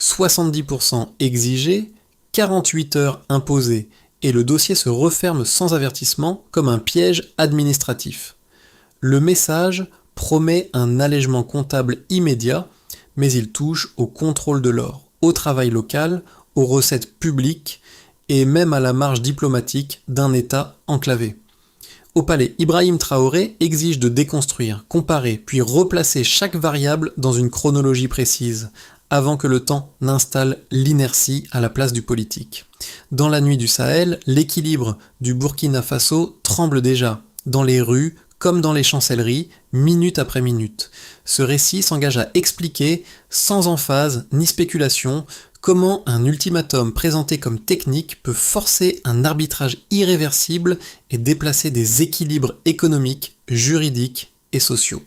70% exigé, 48 heures imposées, et le dossier se referme sans avertissement comme un piège administratif. Le message promet un allègement comptable immédiat, mais il touche au contrôle de l'or, au travail local, aux recettes publiques et même à la marge diplomatique d'un État enclavé. Au palais, Ibrahim Traoré exige de déconstruire, comparer, puis replacer chaque variable dans une chronologie précise, avant que le temps n'installe l'inertie à la place du politique. Dans la nuit du Sahel, l'équilibre du Burkina Faso tremble déjà, dans les rues comme dans les chancelleries, minute après minute. Ce récit s'engage à expliquer, sans emphase ni spéculation, comment un ultimatum présenté comme technique peut forcer un arbitrage irréversible et déplacer des équilibres économiques, juridiques et sociaux.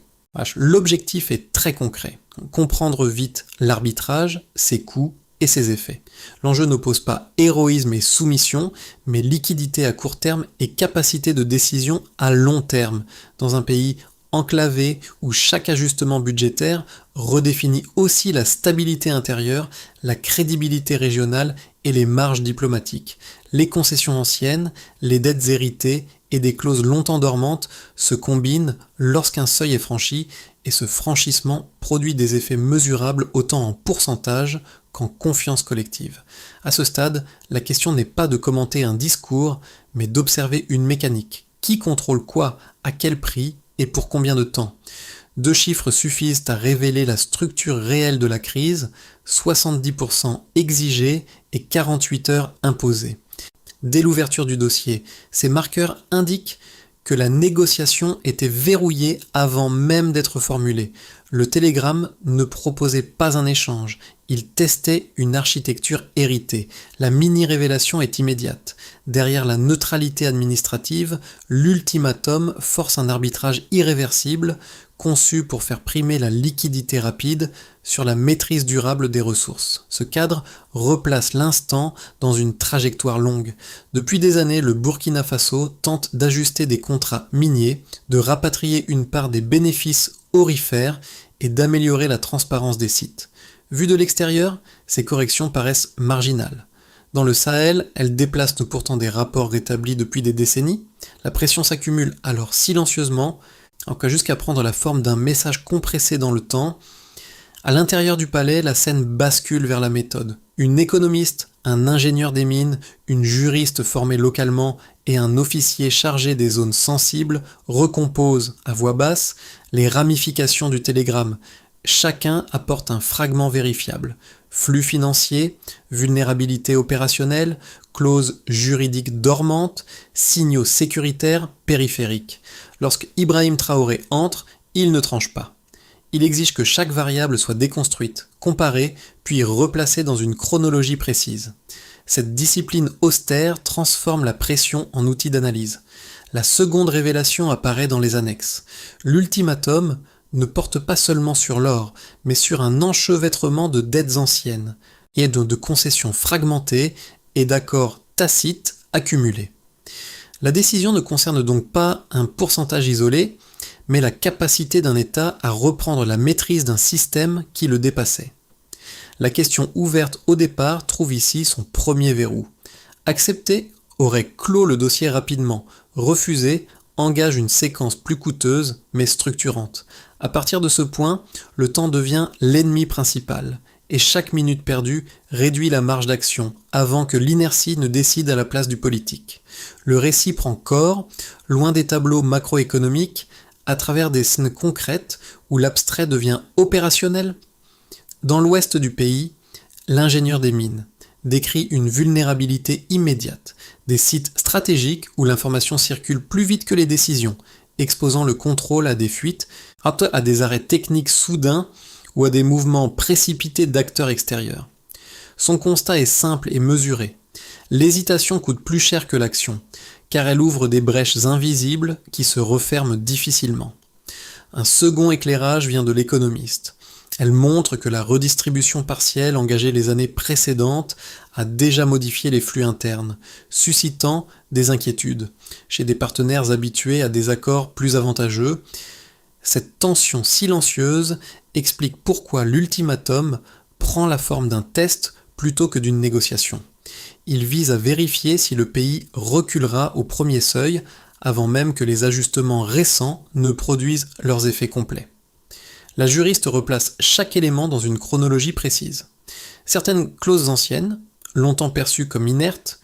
L'objectif est très concret. Comprendre vite l'arbitrage, ses coûts et ses effets. L'enjeu n'oppose pas héroïsme et soumission, mais liquidité à court terme et capacité de décision à long terme, dans un pays enclavé où chaque ajustement budgétaire redéfinit aussi la stabilité intérieure, la crédibilité régionale et les marges diplomatiques. Les concessions anciennes, les dettes héritées et des clauses longtemps dormantes se combinent lorsqu'un seuil est franchi, et ce franchissement produit des effets mesurables autant en pourcentage qu'en confiance collective. À ce stade, la question n'est pas de commenter un discours, mais d'observer une mécanique. Qui contrôle quoi, à quel prix et pour combien de temps ? 2 chiffres suffisent à révéler la structure réelle de la crise, 70% exigés et 48 heures imposées. Dès l'ouverture du dossier, ces marqueurs indiquent que la négociation était verrouillée avant même d'être formulée. Le télégramme ne proposait pas un échange, il testait une architecture héritée. La mini-révélation est immédiate. Derrière la neutralité administrative, l'ultimatum force un arbitrage irréversible, conçu pour faire primer la liquidité rapide sur la maîtrise durable des ressources. Ce cadre replace l'instant dans une trajectoire longue. Depuis des années, le Burkina Faso tente d'ajuster des contrats miniers, de rapatrier une part des bénéfices aurifères et d'améliorer la transparence des sites. Vues de l'extérieur, ces corrections paraissent marginales. Dans le Sahel, elles déplacent pourtant des rapports rétablis depuis des décennies. La pression s'accumule alors silencieusement, jusqu'à prendre la forme d'un message compressé dans le temps. À l'intérieur du palais, la scène bascule vers la méthode. Une économiste, un ingénieur des mines, une juriste formée localement et un officier chargé des zones sensibles recomposent à voix basse les ramifications du télégramme. Chacun apporte un fragment vérifiable. Flux financiers, vulnérabilité opérationnelle, clauses juridiques dormantes, signaux sécuritaires périphériques. Lorsque Ibrahim Traoré entre, il ne tranche pas. Il exige que chaque variable soit déconstruite, comparée, puis replacée dans une chronologie précise. Cette discipline austère transforme la pression en outil d'analyse. La seconde révélation apparaît dans les annexes. L'ultimatum ne porte pas seulement sur l'or, mais sur un enchevêtrement de dettes anciennes, et de concessions fragmentées et d'accords tacites accumulés. La décision ne concerne donc pas un pourcentage isolé, mais la capacité d'un État à reprendre la maîtrise d'un système qui le dépassait. La question ouverte au départ trouve ici son premier verrou. Accepter aurait clos le dossier rapidement, refuser engage une séquence plus coûteuse mais structurante. À partir de ce point, le temps devient l'ennemi principal, et chaque minute perdue réduit la marge d'action avant que l'inertie ne décide à la place du politique. Le récit prend corps, loin des tableaux macroéconomiques, à travers des scènes concrètes où l'abstrait devient opérationnel. Dans l'ouest du pays, l'ingénieur des mines décrit une vulnérabilité immédiate, des sites stratégiques où l'information circule plus vite que les décisions, exposant le contrôle à des fuites, à des arrêts techniques soudains ou à des mouvements précipités d'acteurs extérieurs. Son constat est simple et mesuré. L'hésitation coûte plus cher que l'action, car elle ouvre des brèches invisibles qui se referment difficilement. Un second éclairage vient de l'économiste. Elle montre que la redistribution partielle engagée les années précédentes a déjà modifié les flux internes, suscitant des inquiétudes chez des partenaires habitués à des accords plus avantageux. Cette tension silencieuse explique pourquoi l'ultimatum prend la forme d'un test plutôt que d'une négociation. Il vise à vérifier si le pays reculera au premier seuil avant même que les ajustements récents ne produisent leurs effets complets. La juriste replace chaque élément dans une chronologie précise. Certaines clauses anciennes, longtemps perçues comme inertes,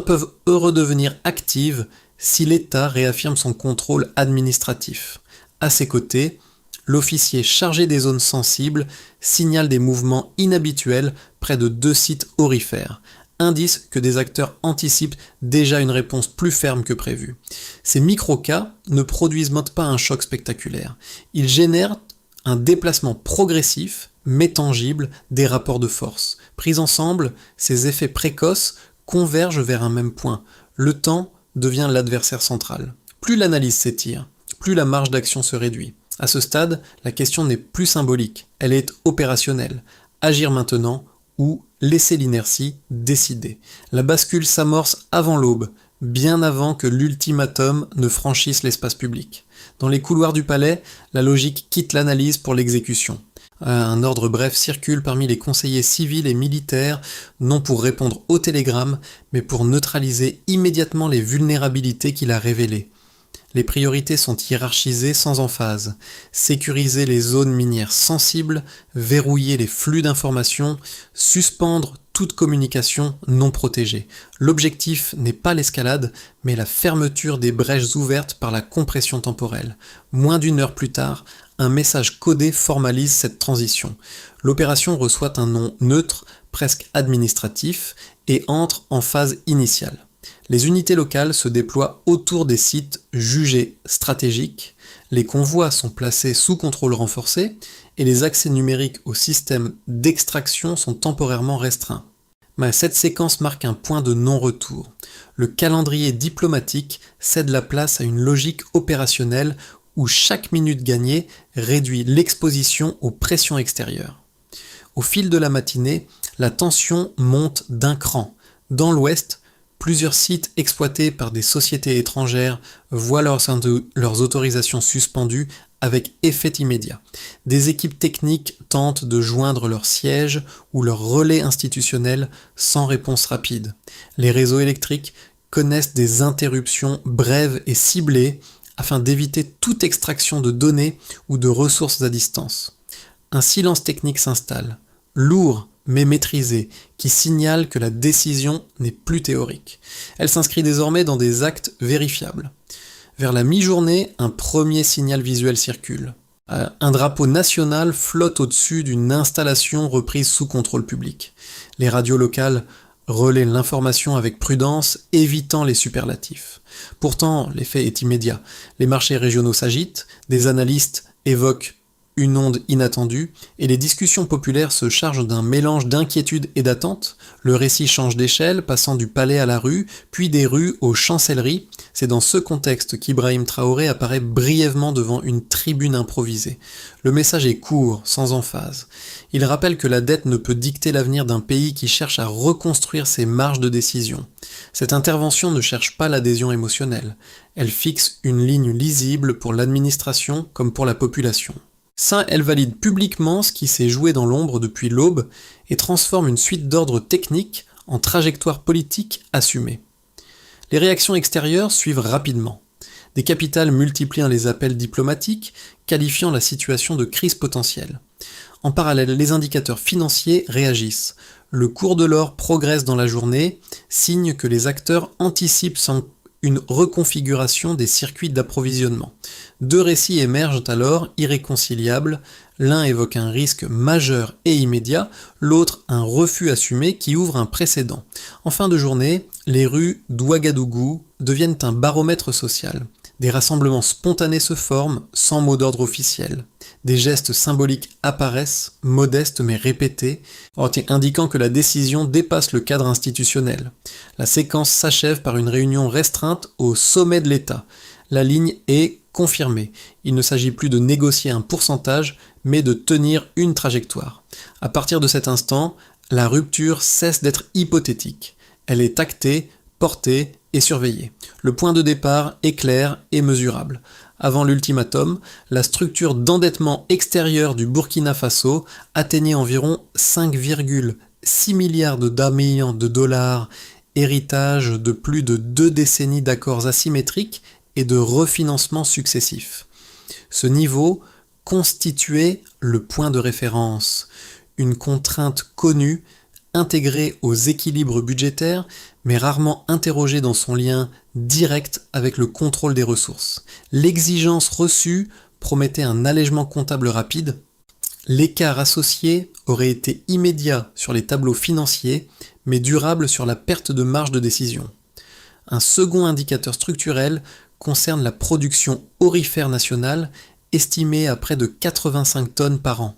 peuvent redevenir actives si l'État réaffirme son contrôle administratif. À ses côtés, l'officier chargé des zones sensibles signale des mouvements inhabituels près de 2 sites aurifères, indice que des acteurs anticipent déjà une réponse plus ferme que prévu. Ces micro-cas ne produisent pas un choc spectaculaire. Ils génèrent un déplacement progressif, mais tangible, des rapports de force. Pris ensemble, ces effets précoces convergent vers un même point. Le temps devient l'adversaire central. Plus l'analyse s'étire, plus la marge d'action se réduit. À ce stade, la question n'est plus symbolique, elle est opérationnelle. Agir maintenant ou laisser l'inertie décider. La bascule s'amorce avant l'aube, bien avant que l'ultimatum ne franchisse l'espace public. Dans les couloirs du palais, la logique quitte l'analyse pour l'exécution. Un ordre bref circule parmi les conseillers civils et militaires, non pour répondre au télégramme, mais pour neutraliser immédiatement les vulnérabilités qu'il a révélées. Les priorités sont hiérarchisées sans emphase. Sécuriser les zones minières sensibles, verrouiller les flux d'informations, suspendre toute communication non protégée. L'objectif n'est pas l'escalade, mais la fermeture des brèches ouvertes par la compression temporelle. Moins d'1 heure plus tard, un message codé formalise cette transition. L'opération reçoit un nom neutre, presque administratif, et entre en phase initiale. Les unités locales se déploient autour des sites jugés stratégiques, les convois sont placés sous contrôle renforcé et les accès numériques au système d'extraction sont temporairement restreints. Mais cette séquence marque un point de non-retour. Le calendrier diplomatique cède la place à une logique opérationnelle où chaque minute gagnée réduit l'exposition aux pressions extérieures. Au fil de la matinée, la tension monte d'un cran. Dans l'Ouest, plusieurs sites exploités par des sociétés étrangères voient leurs autorisations suspendues avec effet immédiat. Des équipes techniques tentent de joindre leurs sièges ou leurs relais institutionnels sans réponse rapide. Les réseaux électriques connaissent des interruptions brèves et ciblées afin d'éviter toute extraction de données ou de ressources à distance. Un silence technique s'installe, lourd mais maîtrisée, qui signale que la décision n'est plus théorique. Elle s'inscrit désormais dans des actes vérifiables. Vers la mi-journée, un premier signal visuel circule. Un drapeau national flotte au-dessus d'une installation reprise sous contrôle public. Les radios locales relaient l'information avec prudence, évitant les superlatifs. Pourtant, l'effet est immédiat. Les marchés régionaux s'agitent, des analystes évoquent une onde inattendue, et les discussions populaires se chargent d'un mélange d'inquiétude et d'attente. Le récit change d'échelle, passant du palais à la rue, puis des rues aux chancelleries. C'est dans ce contexte qu'Ibrahim Traoré apparaît brièvement devant une tribune improvisée. Le message est court, sans emphase. Il rappelle que la dette ne peut dicter l'avenir d'un pays qui cherche à reconstruire ses marges de décision. Cette intervention ne cherche pas l'adhésion émotionnelle. Elle fixe une ligne lisible pour l'administration comme pour la population. Elle valide publiquement ce qui s'est joué dans l'ombre depuis l'aube et transforme une suite d'ordres techniques en trajectoire politique assumée. Les réactions extérieures suivent rapidement. Des capitales multiplient les appels diplomatiques, qualifiant la situation de crise potentielle. En parallèle, les indicateurs financiers réagissent. Le cours de l'or progresse dans la journée, signe que les acteurs anticipent une reconfiguration des circuits d'approvisionnement. 2 récits émergent alors irréconciliables, l'un évoque un risque majeur et immédiat, l'autre un refus assumé qui ouvre un précédent. En fin de journée, les rues d'Ouagadougou deviennent un baromètre social. Des rassemblements spontanés se forment, sans mot d'ordre officiel. Des gestes symboliques apparaissent, modestes mais répétés, indiquant que la décision dépasse le cadre institutionnel. La séquence s'achève par une réunion restreinte au sommet de l'État. La ligne est confirmée. Il ne s'agit plus de négocier un pourcentage, mais de tenir une trajectoire. À partir de cet instant, la rupture cesse d'être hypothétique. Elle est actée, portée et surveillée. Le point de départ est clair et mesurable. Avant l'ultimatum, la structure d'endettement extérieur du Burkina Faso atteignait environ 5,6 milliards de dollars, héritage de plus de 2 décennies d'accords asymétriques et de refinancements successifs. Ce niveau constituait le point de référence, une contrainte connue, intégrée aux équilibres budgétaires, mais rarement interrogée dans son lien direct avec le contrôle des ressources. L'exigence reçue promettait un allègement comptable rapide. L'écart associé aurait été immédiat sur les tableaux financiers, mais durable sur la perte de marge de décision. Un second indicateur structurel concerne la production aurifère nationale, estimée à près de 85 tonnes par an.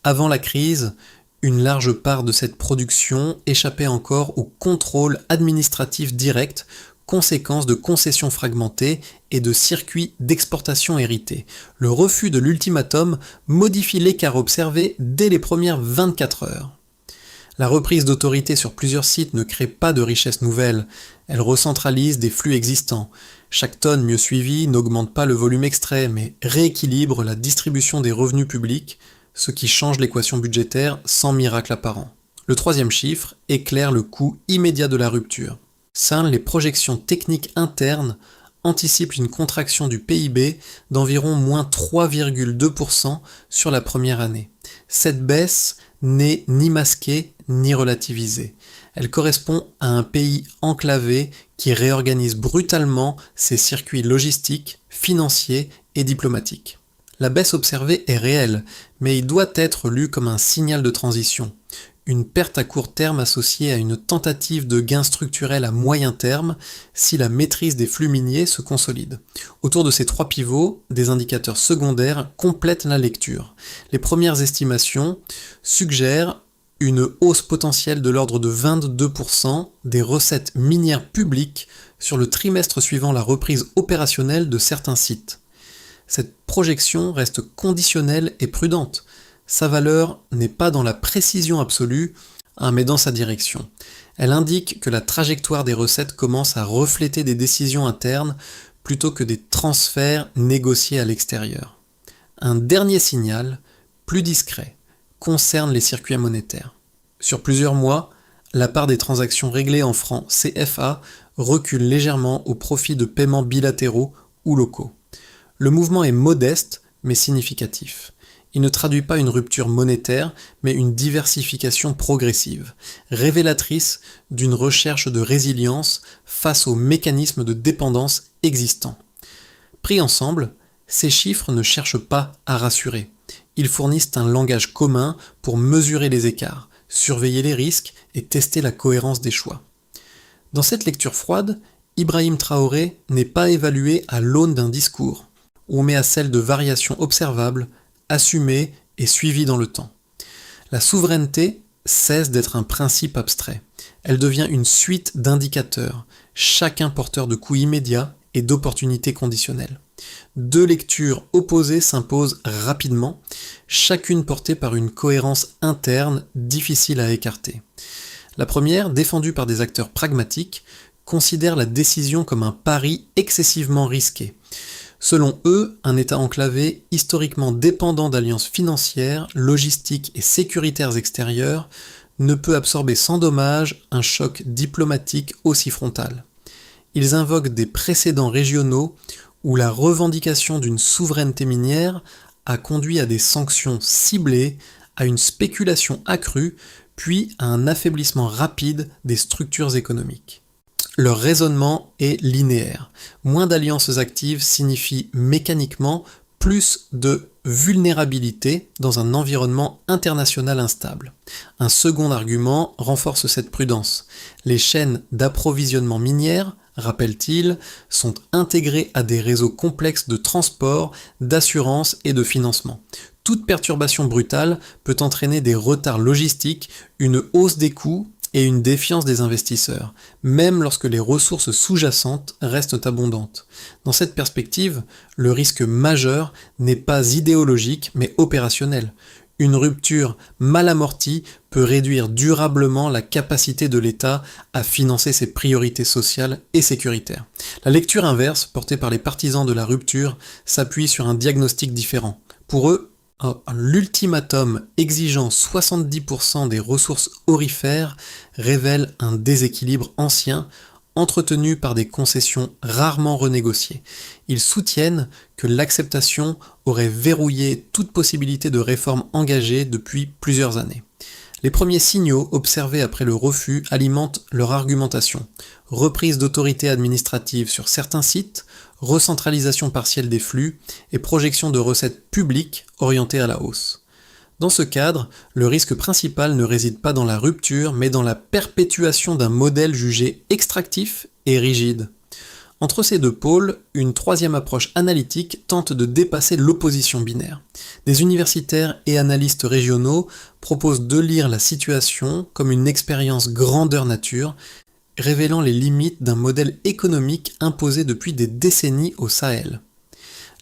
Avant la crise, une large part de cette production échappait encore au contrôle administratif direct, conséquence de concessions fragmentées et de circuits d'exportation hérités. Le refus de l'ultimatum modifie l'écart observé dès les premières 24 heures. La reprise d'autorité sur plusieurs sites ne crée pas de richesse nouvelle, elle recentralise des flux existants. Chaque tonne mieux suivie n'augmente pas le volume extrait, mais rééquilibre la distribution des revenus publics, ce qui change l'équation budgétaire sans miracle apparent. Le troisième chiffre éclaire le coût immédiat de la rupture. Les projections techniques internes anticipent une contraction du PIB d'environ moins 3,2% sur la première année. Cette baisse n'est ni masquée ni relativisée. Elle correspond à un pays enclavé qui réorganise brutalement ses circuits logistiques, financiers et diplomatiques. La baisse observée est réelle, mais il doit être lu comme un signal de transition, une perte à court terme associée à une tentative de gain structurel à moyen terme si la maîtrise des flux miniers se consolide. Autour de ces trois pivots, des indicateurs secondaires complètent la lecture. Les premières estimations suggèrent une hausse potentielle de l'ordre de 22% des recettes minières publiques sur le trimestre suivant la reprise opérationnelle de certains sites. Cette projection reste conditionnelle et prudente. Sa valeur n'est pas dans la précision absolue, mais dans sa direction. Elle indique que la trajectoire des recettes commence à refléter des décisions internes plutôt que des transferts négociés à l'extérieur. Un dernier signal, plus discret, concerne les circuits monétaires. Sur plusieurs mois, la part des transactions réglées en francs CFA recule légèrement au profit de paiements bilatéraux ou locaux. Le mouvement est modeste, mais significatif. Il ne traduit pas une rupture monétaire, mais une diversification progressive, révélatrice d'une recherche de résilience face aux mécanismes de dépendance existants. Pris ensemble, ces chiffres ne cherchent pas à rassurer. Ils fournissent un langage commun pour mesurer les écarts, surveiller les risques et tester la cohérence des choix. Dans cette lecture froide, Ibrahim Traoré n'est pas évalué à l'aune d'un discours, mais à celle de variations observables, assumées et suivies dans le temps. La souveraineté cesse d'être un principe abstrait. Elle devient une suite d'indicateurs, chacun porteur de coûts immédiats et d'opportunités conditionnelles. Deux lectures opposées s'imposent rapidement, chacune portée par une cohérence interne difficile à écarter. La première, défendue par des acteurs pragmatiques, considère la décision comme un pari excessivement risqué. Selon eux, un État enclavé, historiquement dépendant d'alliances financières, logistiques et sécuritaires extérieures, ne peut absorber sans dommage un choc diplomatique aussi frontal. Ils invoquent des précédents régionaux où la revendication d'une souveraineté minière a conduit à des sanctions ciblées, à une spéculation accrue, puis à un affaiblissement rapide des structures économiques. Leur raisonnement est linéaire. Moins d'alliances actives signifie mécaniquement plus de vulnérabilité dans un environnement international instable. Un second argument renforce cette prudence. Les chaînes d'approvisionnement minières, rappelle-t-il, sont intégrées à des réseaux complexes de transport, d'assurance et de financement. Toute perturbation brutale peut entraîner des retards logistiques, une hausse des coûts et une défiance des investisseurs, même lorsque les ressources sous-jacentes restent abondantes. Dans cette perspective, le risque majeur n'est pas idéologique mais opérationnel. Une rupture mal amortie peut réduire durablement la capacité de l'État à financer ses priorités sociales et sécuritaires. La lecture inverse, portée par les partisans de la rupture, s'appuie sur un diagnostic différent. Pour eux, l'ultimatum exigeant 70% des ressources aurifères révèle un déséquilibre ancien, entretenu par des concessions rarement renégociées. Ils soutiennent que l'acceptation aurait verrouillé toute possibilité de réforme engagée depuis plusieurs années. Les premiers signaux observés après le refus alimentent leur argumentation. Reprise d'autorité administrative sur certains sites, recentralisation partielle des flux et projection de recettes publiques orientées à la hausse. Dans ce cadre, le risque principal ne réside pas dans la rupture, mais dans la perpétuation d'un modèle jugé extractif et rigide. Entre ces deux pôles, une troisième approche analytique tente de dépasser l'opposition binaire. Des universitaires et analystes régionaux proposent de lire la situation comme une expérience grandeur nature, révélant les limites d'un modèle économique imposé depuis des décennies au Sahel.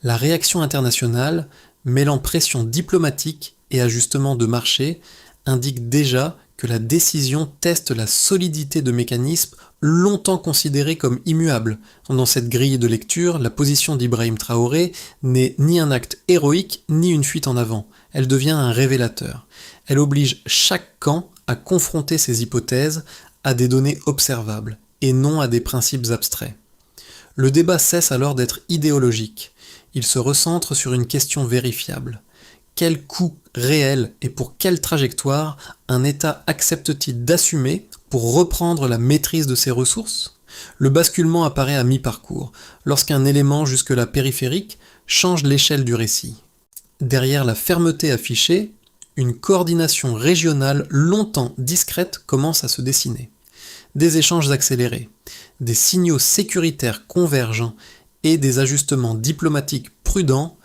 La réaction internationale, mêlant pression diplomatique et ajustement de marché, indique déjà que la décision teste la solidité de mécanismes longtemps considérés comme immuables. Dans cette grille de lecture, la position d'Ibrahim Traoré n'est ni un acte héroïque ni une fuite en avant. Elle devient un révélateur. Elle oblige chaque camp à confronter ses hypothèses à des données observables et non à des principes abstraits. Le débat cesse alors d'être idéologique. Il se recentre sur une question vérifiable. Quel coût réel et pour quelle trajectoire un État accepte-t-il d'assumer pour reprendre la maîtrise de ses ressources ? Le basculement apparaît à mi-parcours, lorsqu'un élément jusque-là périphérique change l'échelle du récit. Derrière la fermeté affichée, une coordination régionale longtemps discrète commence à se dessiner. Des échanges accélérés, des signaux sécuritaires convergents et des ajustements diplomatiques prudents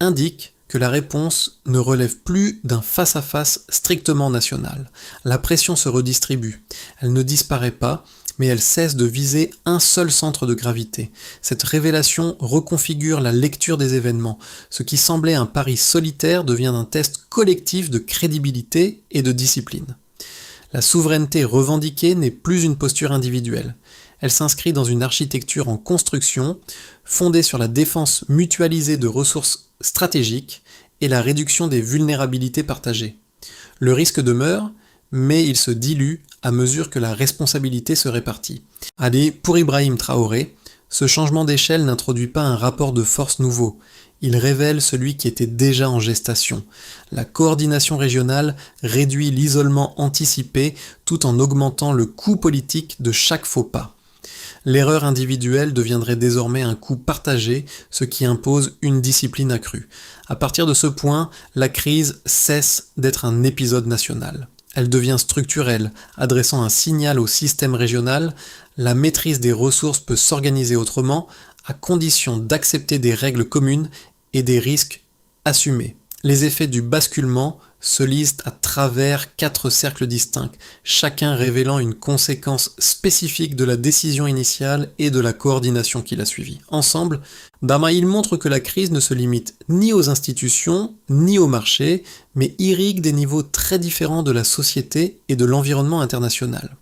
indiquent que la réponse ne relève plus d'un face-à-face strictement national. La pression se redistribue. Elle ne disparaît pas, mais elle cesse de viser un seul centre de gravité. Cette révélation reconfigure la lecture des événements. Ce qui semblait un pari solitaire devient un test collectif de crédibilité et de discipline. La souveraineté revendiquée n'est plus une posture individuelle. Elle s'inscrit dans une architecture en construction, fondée sur la défense mutualisée de ressources stratégiques et la réduction des vulnérabilités partagées. Le risque demeure, mais il se dilue à mesure que la responsabilité se répartit. Allez, pour Ibrahim Traoré, ce changement d'échelle n'introduit pas un rapport de force nouveau. Il révèle celui qui était déjà en gestation. La coordination régionale réduit l'isolement anticipé tout en augmentant le coût politique de chaque faux pas. L'erreur individuelle deviendrait désormais un coût partagé, ce qui impose une discipline accrue. À partir de ce point, la crise cesse d'être un épisode national. Elle devient structurelle, adressant un signal au système régional. La maîtrise des ressources peut s'organiser autrement, à condition d'accepter des règles communes et des risques assumés. Les effets du basculement se lisent à travers 4 cercles distincts, chacun révélant une conséquence spécifique de la décision initiale et de la coordination qui l'a suivie. Ensemble, ils montrent que la crise ne se limite ni aux institutions, ni au marché, mais irrigue des niveaux très différents de la société et de l'environnement international.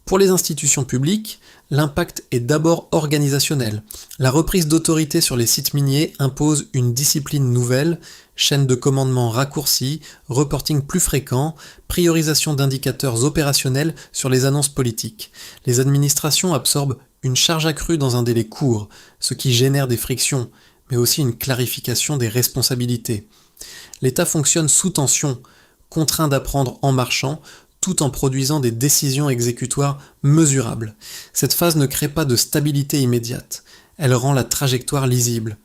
Pour les institutions publiques, l'impact est d'abord organisationnel. La reprise d'autorité sur les sites miniers impose une discipline nouvelle, chaîne de commandement raccourcie, reporting plus fréquent, priorisation d'indicateurs opérationnels sur les annonces politiques. Les administrations absorbent une charge accrue dans un délai court, ce qui génère des frictions, mais aussi une clarification des responsabilités. L'État fonctionne sous tension, contraint d'apprendre en marchant, tout en produisant des décisions exécutoires mesurables. Cette phase ne crée pas de stabilité immédiate. Elle rend la trajectoire lisible.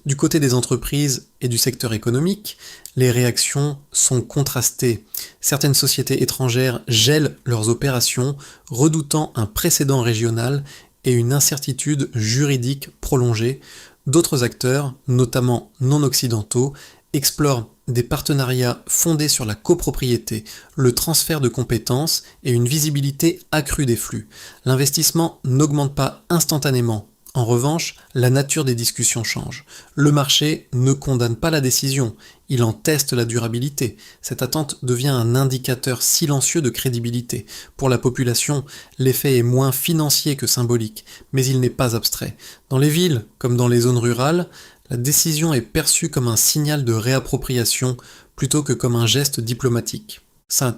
Du côté des entreprises et du secteur économique, les réactions sont contrastées. Certaines sociétés étrangères gèlent leurs opérations, redoutant un précédent régional et une incertitude juridique prolongée. D'autres acteurs, notamment non occidentaux, explorent des partenariats fondés sur la copropriété, le transfert de compétences et une visibilité accrue des flux. L'investissement n'augmente pas instantanément. En revanche, la nature des discussions change. Le marché ne condamne pas la décision, il en teste la durabilité. Cette attente devient un indicateur silencieux de crédibilité. Pour la population, l'effet est moins financier que symbolique, mais il n'est pas abstrait. Dans les villes, comme dans les zones rurales, la décision est perçue comme un signal de réappropriation plutôt que comme un geste diplomatique.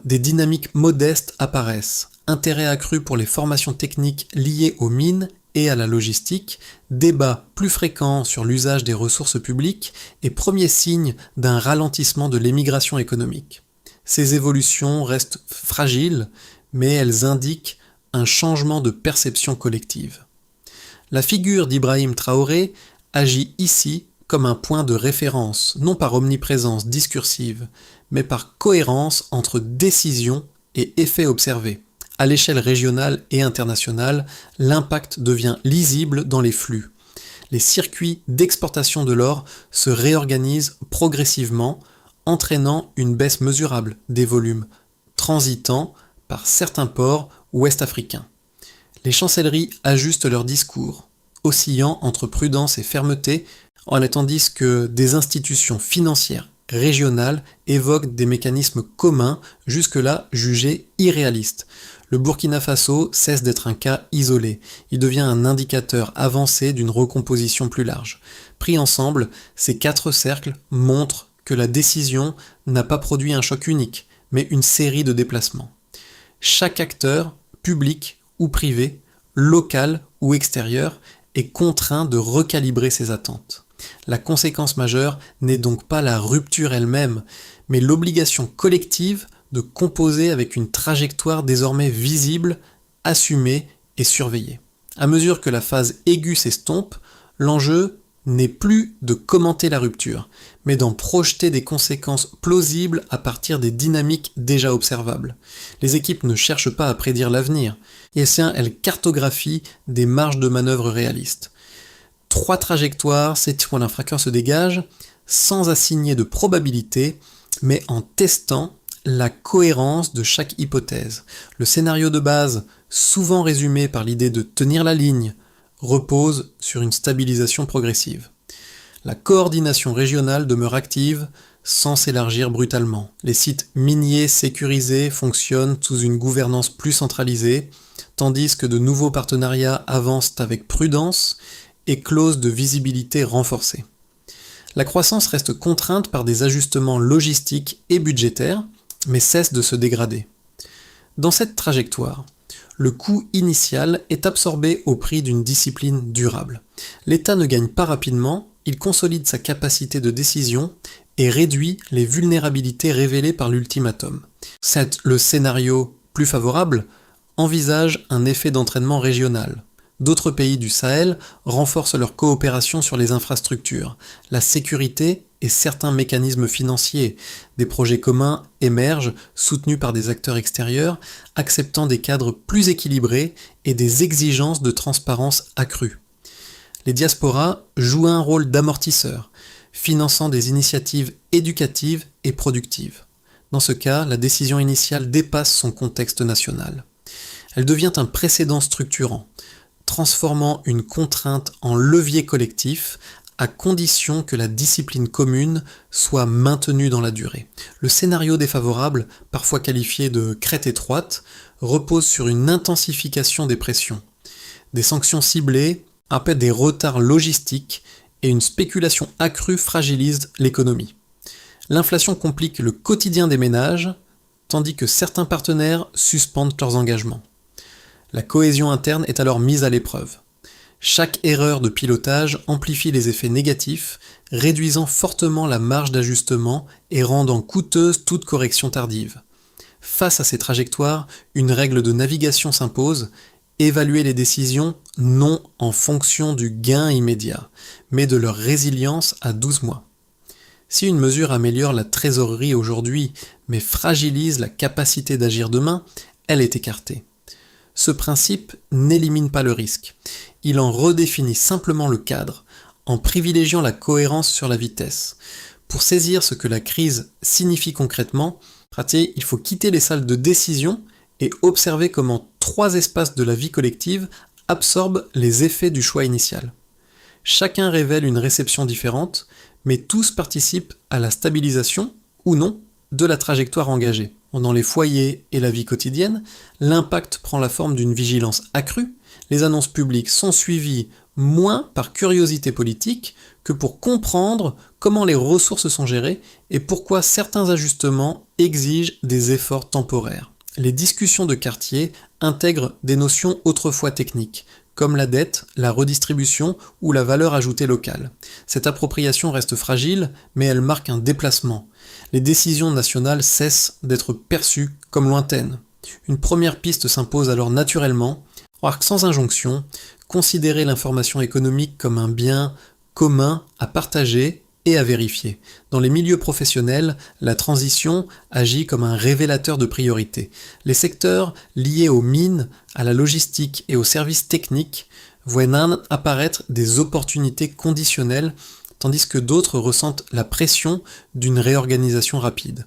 Des dynamiques modestes apparaissent. Intérêt accru pour les formations techniques liées aux mines et à la logistique, débat plus fréquent sur l'usage des ressources publiques et premier signe d'un ralentissement de l'émigration économique. Ces évolutions restent fragiles, mais elles indiquent un changement de perception collective. La figure d'Ibrahim Traoré agit ici comme un point de référence, non par omniprésence discursive, mais par cohérence entre décision et effet observé. À l'échelle régionale et internationale, l'impact devient lisible dans les flux. Les circuits d'exportation de l'or se réorganisent progressivement, entraînant une baisse mesurable des volumes transitant par certains ports ouest-africains. Les chancelleries ajustent leur discours, oscillant entre prudence et fermeté, tandis que des institutions financières régionales évoquent des mécanismes communs jusque-là jugés irréalistes. Le Burkina Faso cesse d'être un cas isolé, il devient un indicateur avancé d'une recomposition plus large. Pris ensemble, ces 4 cercles montrent que la décision n'a pas produit un choc unique, mais une série de déplacements. Chaque acteur, public ou privé, local ou extérieur, est contraint de recalibrer ses attentes. La conséquence majeure n'est donc pas la rupture elle-même, mais l'obligation collective de composer avec une trajectoire désormais visible, assumée et surveillée. À mesure que la phase aiguë s'estompe, l'enjeu n'est plus de commenter la rupture, mais d'en projeter des conséquences plausibles à partir des dynamiques déjà observables. Les équipes ne cherchent pas à prédire l'avenir, elles cartographient des marges de manœuvre réalistes. 3 trajectoires, ces points d'infraction se dégagent, sans assigner de probabilité, mais en testant la cohérence de chaque hypothèse. Le scénario de base, souvent résumé par l'idée de tenir la ligne, repose sur une stabilisation progressive. La coordination régionale demeure active sans s'élargir brutalement. Les sites miniers sécurisés fonctionnent sous une gouvernance plus centralisée, tandis que de nouveaux partenariats avancent avec prudence et clauses de visibilité renforcées. La croissance reste contrainte par des ajustements logistiques et budgétaires, mais cesse de se dégrader. Dans cette trajectoire, le coût initial est absorbé au prix d'une discipline durable. L'État ne gagne pas rapidement, il consolide sa capacité de décision et réduit les vulnérabilités révélées par l'ultimatum. Le scénario plus favorable envisage un effet d'entraînement régional. D'autres pays du Sahel renforcent leur coopération sur les infrastructures, la sécurité et certains mécanismes financiers. Des projets communs émergent, soutenus par des acteurs extérieurs, acceptant des cadres plus équilibrés et des exigences de transparence accrues. Les diasporas jouent un rôle d'amortisseur, finançant des initiatives éducatives et productives. Dans ce cas, la décision initiale dépasse son contexte national. Elle devient un précédent structurant, transformant une contrainte en levier collectif à condition que la discipline commune soit maintenue dans la durée. Le scénario défavorable, parfois qualifié de crête étroite, repose sur une intensification des pressions, des sanctions ciblées, appellent des retards logistiques et une spéculation accrue fragilise l'économie. L'inflation complique le quotidien des ménages, tandis que certains partenaires suspendent leurs engagements. La cohésion interne est alors mise à l'épreuve. Chaque erreur de pilotage amplifie les effets négatifs, réduisant fortement la marge d'ajustement et rendant coûteuse toute correction tardive. Face à ces trajectoires, une règle de navigation s'impose, évaluer les décisions non en fonction du gain immédiat, mais de leur résilience à 12 mois. Si une mesure améliore la trésorerie aujourd'hui, mais fragilise la capacité d'agir demain, elle est écartée. Ce principe n'élimine pas le risque, il en redéfinit simplement le cadre, en privilégiant la cohérence sur la vitesse. Pour saisir ce que la crise signifie concrètement, il faut quitter les salles de décision et observer comment 3 espaces de la vie collective absorbe les effets du choix initial. Chacun révèle une réception différente, mais tous participent à la stabilisation, ou non, de la trajectoire engagée. Dans les foyers et la vie quotidienne, l'impact prend la forme d'une vigilance accrue, les annonces publiques sont suivies moins par curiosité politique que pour comprendre comment les ressources sont gérées et pourquoi certains ajustements exigent des efforts temporaires. Les discussions de quartier intègrent des notions autrefois techniques, comme la dette, la redistribution ou la valeur ajoutée locale. Cette appropriation reste fragile, mais elle marque un déplacement. Les décisions nationales cessent d'être perçues comme lointaines. Une première piste s'impose alors naturellement, sans injonction, considérer l'information économique comme un bien commun à partager et à vérifier. Dans les milieux professionnels, la transition agit comme un révélateur de priorité. Les secteurs liés aux mines, à la logistique et aux services techniques voient apparaître des opportunités conditionnelles, tandis que d'autres ressentent la pression d'une réorganisation rapide.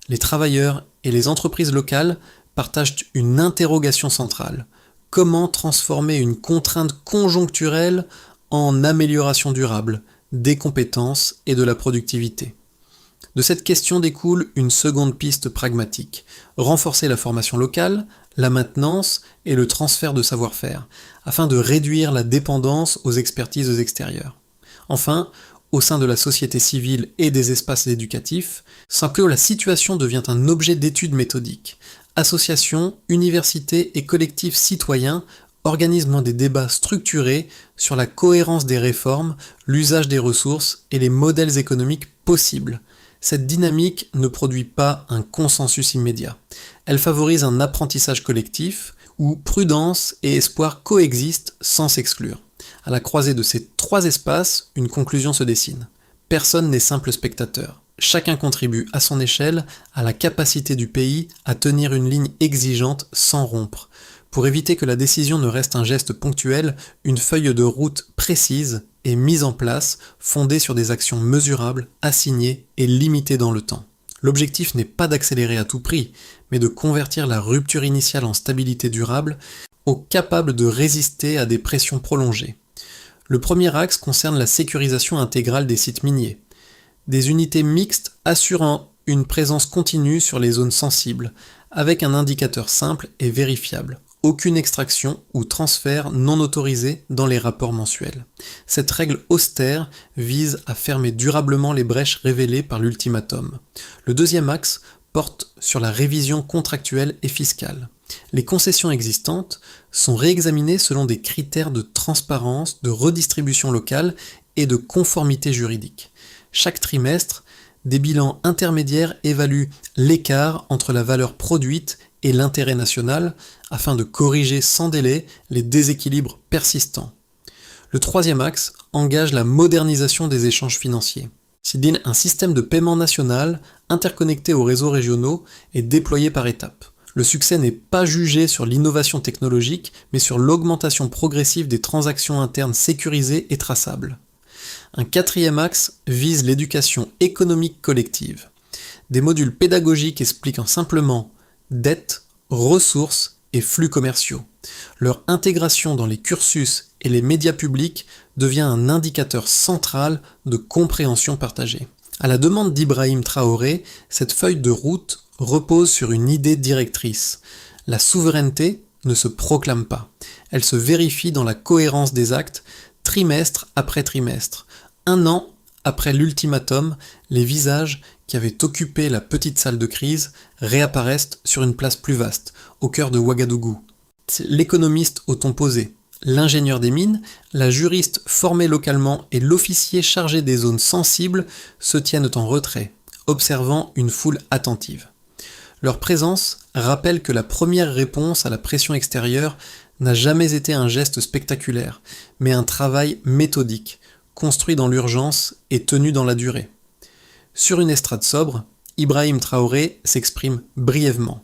Les travailleurs et les entreprises locales partagent une interrogation centrale. Comment transformer une contrainte conjoncturelle en amélioration durable des compétences et de la productivité? De cette question découle une seconde piste pragmatique: renforcer la formation locale, la maintenance et le transfert de savoir-faire, afin de réduire la dépendance aux expertises extérieures. Enfin, au sein de la société civile et des espaces éducatifs, la situation devient un objet d'étude méthodique. Associations, universités et collectifs citoyens organisent des débats structurés sur la cohérence des réformes, l'usage des ressources et les modèles économiques possibles. Cette dynamique ne produit pas un consensus immédiat. Elle favorise un apprentissage collectif où prudence et espoir coexistent sans s'exclure. À la croisée de ces trois espaces, une conclusion se dessine. Personne n'est simple spectateur. Chacun contribue à son échelle à la capacité du pays à tenir une ligne exigeante sans rompre. Pour éviter que la décision ne reste un geste ponctuel, une feuille de route précise est mise en place, fondée sur des actions mesurables, assignées et limitées dans le temps. L'objectif n'est pas d'accélérer à tout prix, mais de convertir la rupture initiale en stabilité durable, capable de résister à des pressions prolongées. Le premier axe concerne la sécurisation intégrale des sites miniers. Des unités mixtes assurant une présence continue sur les zones sensibles, avec un indicateur simple et vérifiable. Aucune extraction ou transfert non autorisé dans les rapports mensuels. Cette règle austère vise à fermer durablement les brèches révélées par l'ultimatum. Le deuxième axe porte sur la révision contractuelle et fiscale. Les concessions existantes sont réexaminées selon des critères de transparence, de redistribution locale et de conformité juridique. Chaque trimestre, des bilans intermédiaires évaluent l'écart entre la valeur produite et l'intérêt national afin de corriger sans délai les déséquilibres persistants. Le troisième axe engage la modernisation des échanges financiers. Un système de paiement national interconnecté aux réseaux régionaux est déployé par étapes. Le succès n'est pas jugé sur l'innovation technologique, mais sur l'augmentation progressive des transactions internes sécurisées et traçables. Un quatrième axe vise l'éducation économique collective. Des modules pédagogiques expliquant simplement dette, ressources et flux commerciaux. Leur intégration dans les cursus et les médias publics devient un indicateur central de compréhension partagée. À la demande d'Ibrahim Traoré, cette feuille de route repose sur une idée directrice. La souveraineté ne se proclame pas. Elle se vérifie dans la cohérence des actes, trimestre après trimestre. 1 an après l'ultimatum, les visages qui avaient occupé la petite salle de crise réapparaissent sur une place plus vaste, au cœur de Ouagadougou. L'économiste au ton posé, l'ingénieur des mines, la juriste formée localement et l'officier chargé des zones sensibles se tiennent en retrait, observant une foule attentive. Leur présence rappelle que la première réponse à la pression extérieure n'a jamais été un geste spectaculaire, mais un travail méthodique, construit dans l'urgence et tenu dans la durée. Sur une estrade sobre, Ibrahim Traoré s'exprime brièvement.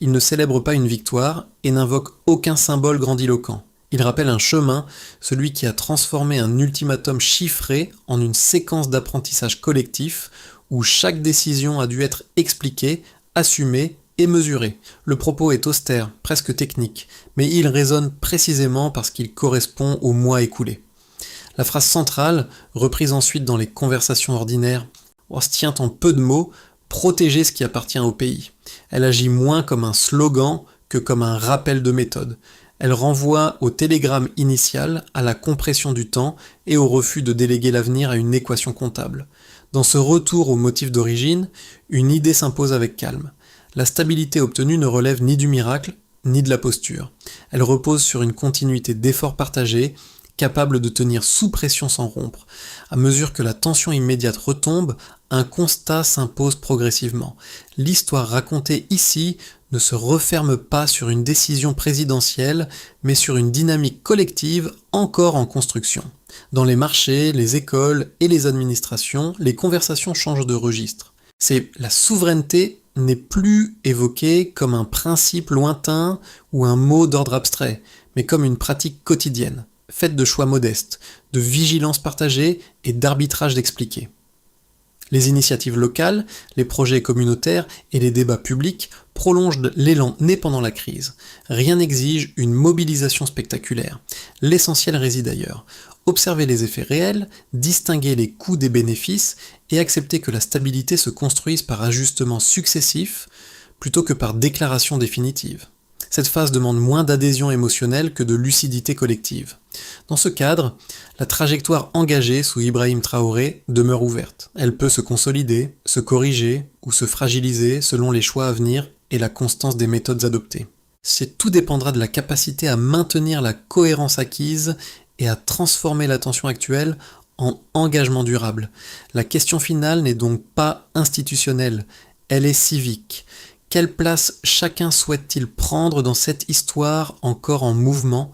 Il ne célèbre pas une victoire et n'invoque aucun symbole grandiloquent. Il rappelle un chemin, celui qui a transformé un ultimatum chiffré en une séquence d'apprentissage collectif où chaque décision a dû être expliquée, assumée et mesuré. Le propos est austère, presque technique, mais il résonne précisément parce qu'il correspond au mois écoulé. La phrase centrale, reprise ensuite dans les conversations ordinaires, se tient en peu de mots: protéger ce qui appartient au pays. Elle agit moins comme un slogan que comme un rappel de méthode. Elle renvoie au télégramme initial, à la compression du temps et au refus de déléguer l'avenir à une équation comptable. Dans ce retour au motif d'origine, une idée s'impose avec calme. La stabilité obtenue ne relève ni du miracle, ni de la posture. Elle repose sur une continuité d'efforts partagés, capable de tenir sous pression sans rompre. À mesure que la tension immédiate retombe, un constat s'impose progressivement. L'histoire racontée ici ne se referme pas sur une décision présidentielle, mais sur une dynamique collective encore en construction. Dans les marchés, les écoles et les administrations, les conversations changent de registre. La souveraineté n'est plus évoquée comme un principe lointain ou un mot d'ordre abstrait, mais comme une pratique quotidienne, faite de choix modestes, de vigilance partagée et d'arbitrage expliqué. Les initiatives locales, les projets communautaires et les débats publics prolongent l'élan né pendant la crise. Rien n'exige une mobilisation spectaculaire. L'essentiel réside ailleurs. Observer les effets réels, distinguer les coûts des bénéfices et accepter que la stabilité se construise par ajustements successifs plutôt que par déclaration définitive. Cette phase demande moins d'adhésion émotionnelle que de lucidité collective. Dans ce cadre, la trajectoire engagée sous Ibrahim Traoré demeure ouverte. Elle peut se consolider, se corriger ou se fragiliser selon les choix à venir et la constance des méthodes adoptées. Tout dépendra de la capacité à maintenir la cohérence acquise et à transformer la tension actuelle en engagement durable. La question finale n'est donc pas institutionnelle, elle est civique. Quelle place chacun souhaite-t-il prendre dans cette histoire encore en mouvement ?